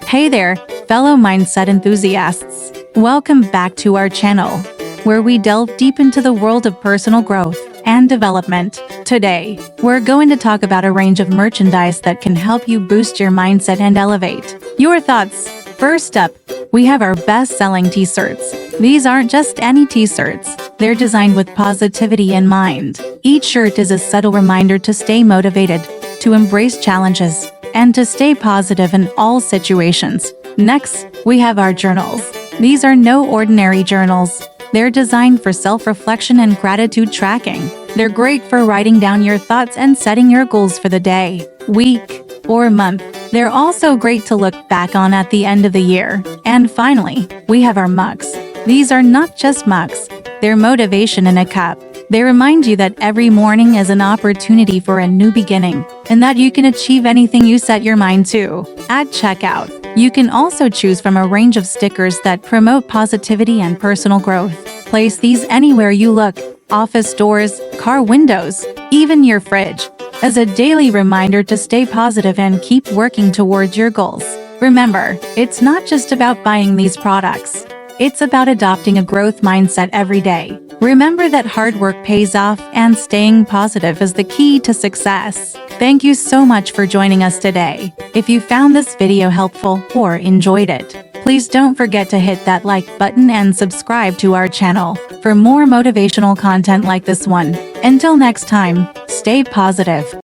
Hey there, fellow mindset enthusiasts. Welcome back to our channel, where we delve deep into the world of personal growth and development. Today, we're going to talk about a range of merchandise that can help you boost your mindset and elevate your thoughts. First up, we have our best-selling t-shirts. These aren't just any t-shirts. They're designed with positivity in mind. Each shirt is a subtle reminder to stay motivated, to embrace challenges, and to stay positive in all situations. Next, we have our journals. These are no ordinary journals. They're designed for self-reflection and gratitude tracking. They're great for writing down your thoughts and setting your goals for the day, week, or month. They're also great to look back on at the end of the year. And finally, we have our mugs. These are not just mugs. They're motivation in a cup. They remind you that every morning is an opportunity for a new beginning, and that you can achieve anything you set your mind to. At checkout, you can also choose from a range of stickers that promote positivity and personal growth. Place these anywhere you look: office doors, car windows, even your fridge, as a daily reminder to stay positive and keep working towards your goals. Remember, it's not just about buying these products. It's about adopting a growth mindset every day. Remember that hard work pays off, and staying positive is the key to success. Thank you so much for joining us today. If you found this video helpful or enjoyed it, please don't forget to hit that like button and subscribe to our channel for more motivational content like this one. Until next time, stay positive.